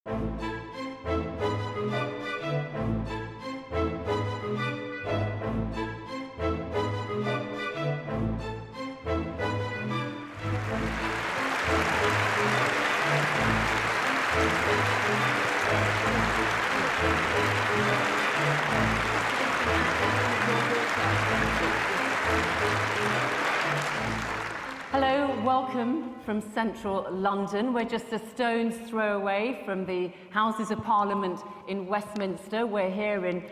Hello, welcome from central London. We're just a stone's throw away from the Houses of Parliament in Westminster. We're here in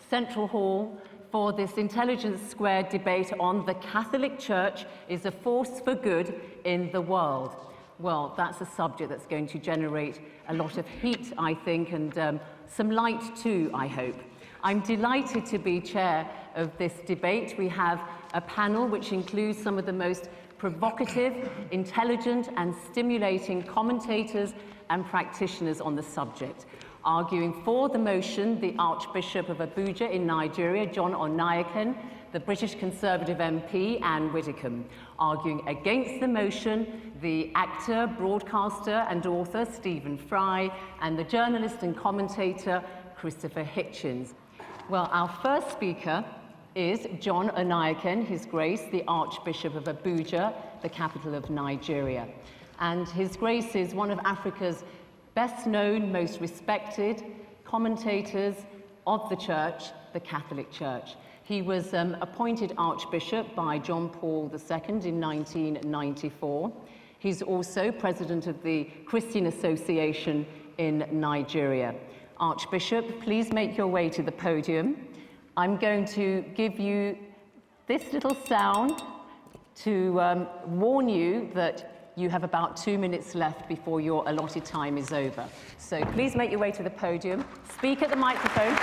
Central Hall for this Intelligence Squared debate on the Catholic Church is a force for good in the world. Well, that's a subject that's going to generate a lot of heat, I think, and some light too, I hope. I'm delighted to be chair of this debate. We have a panel which includes some of the most provocative, intelligent, and stimulating commentators and practitioners on the subject. Arguing for the motion, the Archbishop of Abuja in Nigeria, John Oonaikan, the British Conservative MP, Anne Wickham. Arguing against the motion, the actor, broadcaster, and author, Stephen Fry, and the journalist and commentator, Keristofer Hitchens. Well, our first speaker is John Oonaikan, His Grace, the Archbishop of Abuja, the capital of Nigeria. And His Grace is one of Africa's best known, most respected commentators of the Church, the Catholic Church. He was appointed Archbishop by John Paul II in 1994. He's also president of the Christian Association in Nigeria. Archbishop, please make your way to the podium. I'm going to give you this little sound to warn you that you have about 2 minutes left before your allotted time is over. So please make your way to the podium. Speak at the microphone.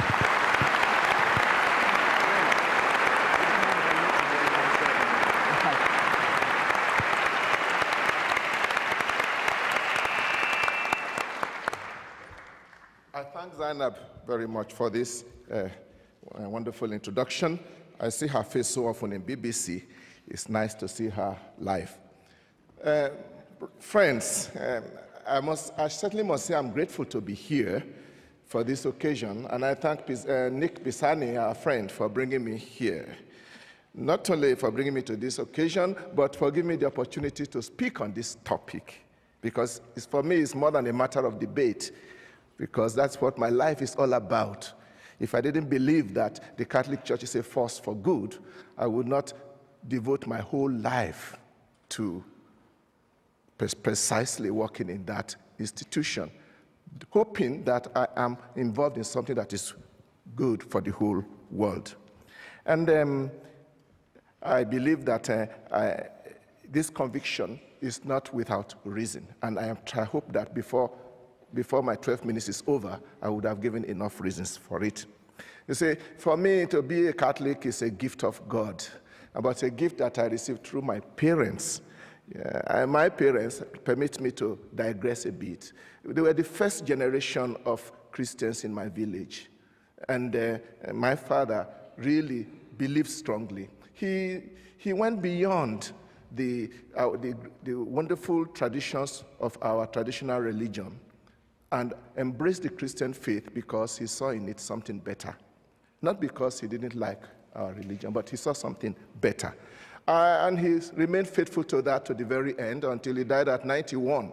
I thank Zainab very much for this wonderful introduction. I see her face so often in BBC. It's nice to see her live. Friends, I certainly must say I'm grateful to be here for this occasion, and I thank Nick Pisani, our friend, for bringing me here. Not only for bringing me to this occasion, but for giving me the opportunity to speak on this topic, because for me it's more than a matter of debate, because that's what my life is all about. If I didn't believe that the Catholic Church is a force for good, I would not devote my whole life to precisely working in that institution, hoping that I am involved in something that is good for the whole world. And I believe that this conviction is not without reason, and I hope that before my 12 minutes is over, I would have given enough reasons for it. You see, for me, to be a Catholic is a gift of God, but a gift that I received through my parents. And my parents, permit me to digress a bit, they were the first generation of Christians in my village. And my father really believed strongly. He went beyond the wonderful traditions of our traditional religion and embraced the Christian faith because he saw in it something better. Not because he didn't like our religion, but he saw something better. And he remained faithful to that to the very end until he died at 91.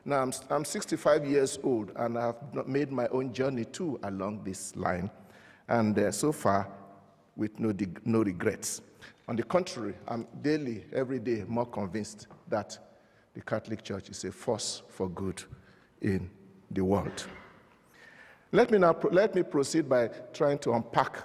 Now I'm 65 years old, and I've made my own journey too along this line. And so far, with no regrets. On the contrary, I'm daily, every day, more convinced that the Catholic Church is a force for good in the world. Let me proceed by trying to unpack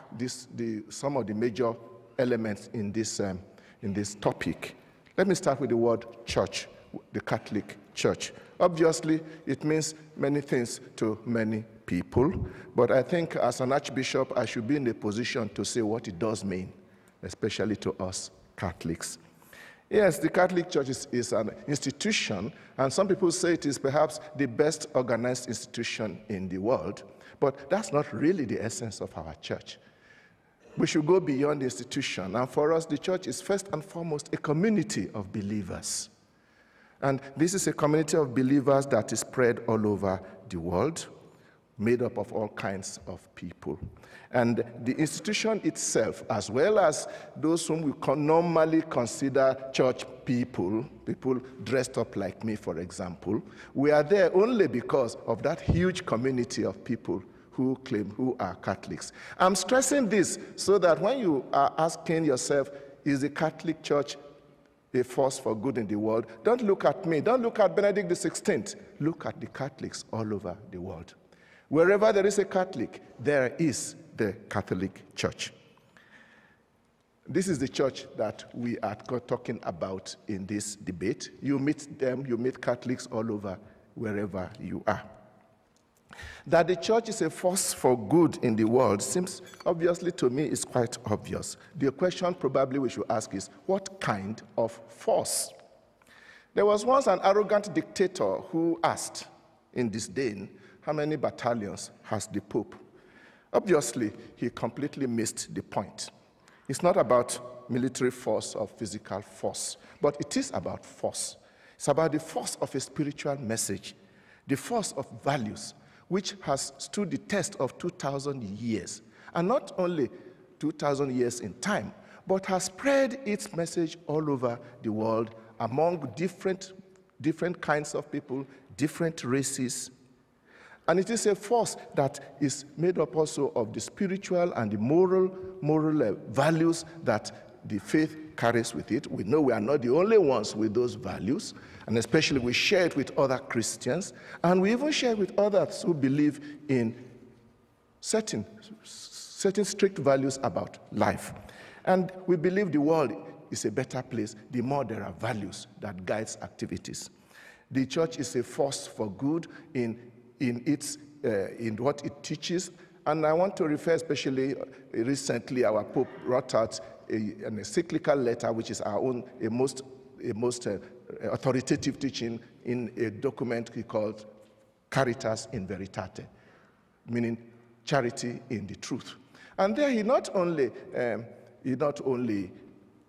some of the major elements in this topic. Let me start with the word church, the Catholic Church. Obviously, it means many things to many people, but I think as an archbishop, I should be in a position to say what it does mean, especially to us Catholics. Yes, the Catholic Church is an institution, and some people say it is perhaps the best organized institution in the world, but that's not really the essence of our church. We should go beyond the institution, and for us, the church is first and foremost a community of believers. And this is a community of believers that is spread all over the world, made up of all kinds of people. And the institution itself, as well as those whom we normally consider church people, people dressed up like me, for example, we are there only because of that huge community of people who claim, who are Catholics. I'm stressing this so that when you are asking yourself, is the Catholic Church a force for good in the world? Don't look at me. Don't look at Benedict XVI. Look at the Catholics all over the world. Wherever there is a Catholic, there is the Catholic Church. This is the church that we are talking about in this debate. You meet them, you meet Catholics all over, wherever you are. That the church is a force for good in the world seems, obviously to me, is quite obvious. The question probably we should ask is, what kind of force? There was once an arrogant dictator who asked in disdain, how many battalions has the Pope? Obviously, he completely missed the point. It's not about military force or physical force, but it is about force. It's about the force of a spiritual message, the force of values, which has stood the test of 2,000 years, and not only 2,000 years in time, but has spread its message all over the world among different kinds of people, different races. And it is a force that is made up also of the spiritual and the moral values that the faith carries with it. We know we are not the only ones with those values, and especially we share it with other Christians, and we even share it with others who believe in certain strict values about life. And we believe the world is a better place the more there are values that guides activities. The church is a force for good in what it teaches. And I want to refer especially recently, our Pope wrote out an encyclical letter, which is our own, a most authoritative teaching in a document he called Caritas in Veritate, meaning charity in the truth. And there he not only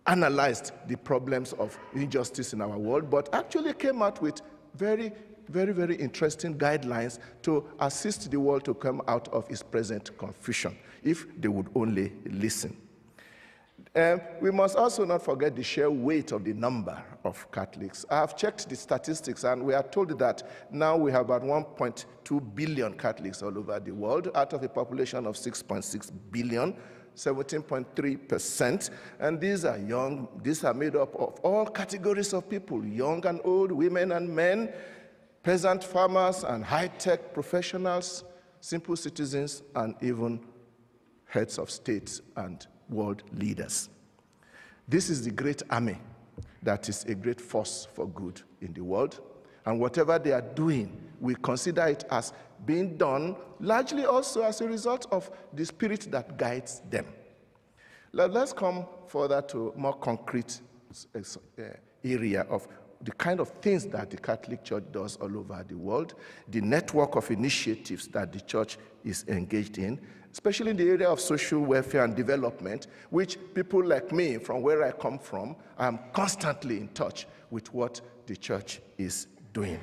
analyzed the problems of injustice in our world, but actually came out with very interesting guidelines to assist the world to come out of its present confusion, if they would only listen. We must also not forget the sheer weight of the number of Catholics. I have checked the statistics, and we are told that now we have about 1.2 billion Catholics all over the world, out of a population of 6.6 billion, 17.3%. And these are young, these are made up of all categories of people, young and old, women and men, peasant farmers and high-tech professionals, simple citizens, and even heads of states and world leaders. This is the great army that is a great force for good in the world. And whatever they are doing, we consider it as being done largely also as a result of the spirit that guides them. Let's come further to a more concrete area of the kind of things that the Catholic Church does all over the world, the network of initiatives that the Church is engaged in, especially in the area of social welfare and development, which people like me, from where I come from, am constantly in touch with what the Church is doing.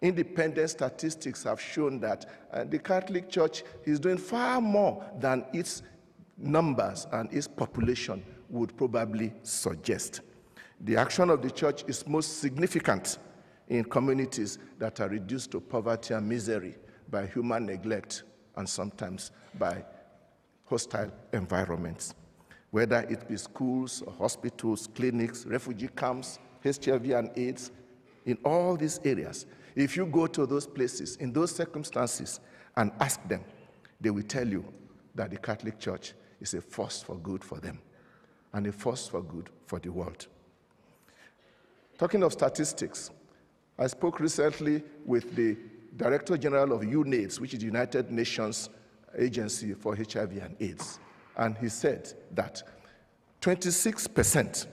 Independent statistics have shown that the Catholic Church is doing far more than its numbers and its population would probably suggest. The action of the Church is most significant in communities that are reduced to poverty and misery by human neglect and sometimes by hostile environments, whether it be schools, or hospitals, clinics, refugee camps, HIV and AIDS, in all these areas. If you go to those places, in those circumstances, and ask them, they will tell you that the Catholic Church is a force for good for them and a force for good for the world. Talking of statistics, I spoke recently with the Director General of UNAIDS, which is the United Nations Agency for HIV and AIDS, and he said that 26%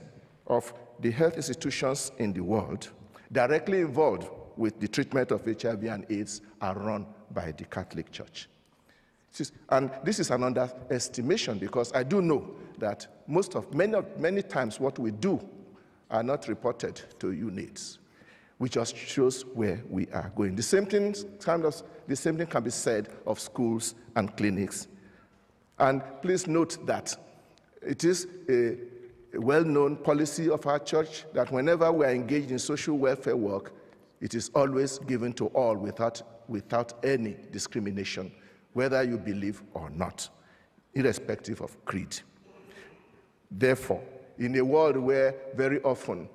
of the health institutions in the world directly involved with the treatment of HIV and AIDS are run by the Catholic Church. And this is an underestimation, because I do know that many times what we do are not reported to UNAIDS. which just shows where we are going. The same thing can be said of schools and clinics. And please note that it is a well-known policy of our church that whenever we are engaged in social welfare work, it is always given to all without any discrimination, whether you believe or not, irrespective of creed. Therefore, in a world where very often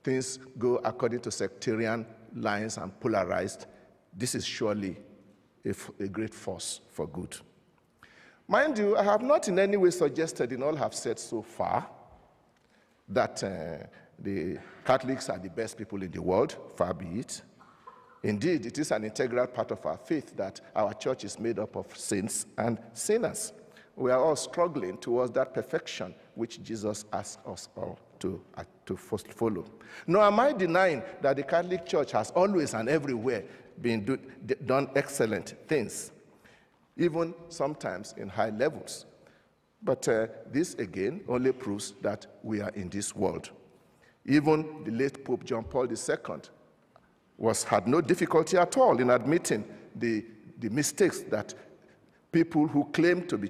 things go according to sectarian lines and polarized, this is surely a great force for good. Mind you, I have not in any way suggested in all I have said so far that the Catholics are the best people in the world, far be it. Indeed, it is an integral part of our faith that our church is made up of saints and sinners. We are all struggling towards that perfection which Jesus asked us all to first follow. Nor am I denying that the Catholic Church has always and everywhere done excellent things, even sometimes in high levels. But this, again, only proves that we are in this world. Even the late Pope John Paul II had no difficulty at all in admitting the mistakes that people who claim to be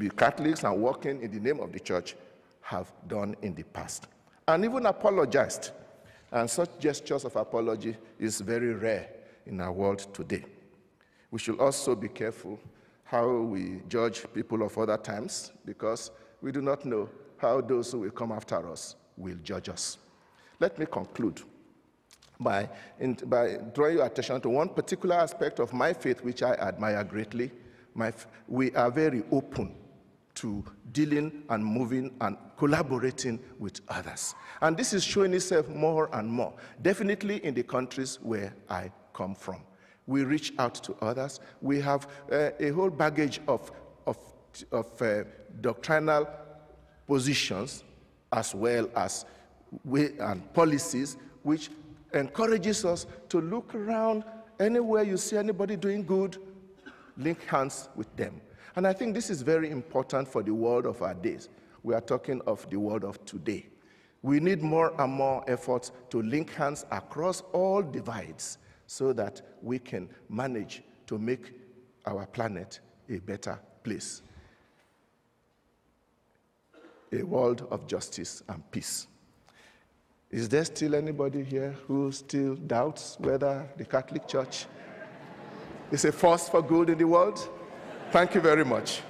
Catholics and working in the name of the church have done in the past, and even apologized. And such gestures of apology is very rare in our world today. We should also be careful how we judge people of other times, because we do not know how those who will come after us will judge us. Let me conclude by drawing your attention to one particular aspect of my faith which I admire greatly. We are very open to dealing and moving and collaborating with others. And this is showing itself more and more, definitely in the countries where I come from. We reach out to others. We have a whole baggage of doctrinal positions as well as and policies which encourages us to look around. Anywhere you see anybody doing good, link hands with them. And I think this is very important for the world of our days. We are talking of the world of today. We need more and more efforts to link hands across all divides so that we can manage to make our planet a better place. A world of justice and peace. Is there still anybody here who still doubts whether the Catholic Church is a force for good in the world? Thank you very much.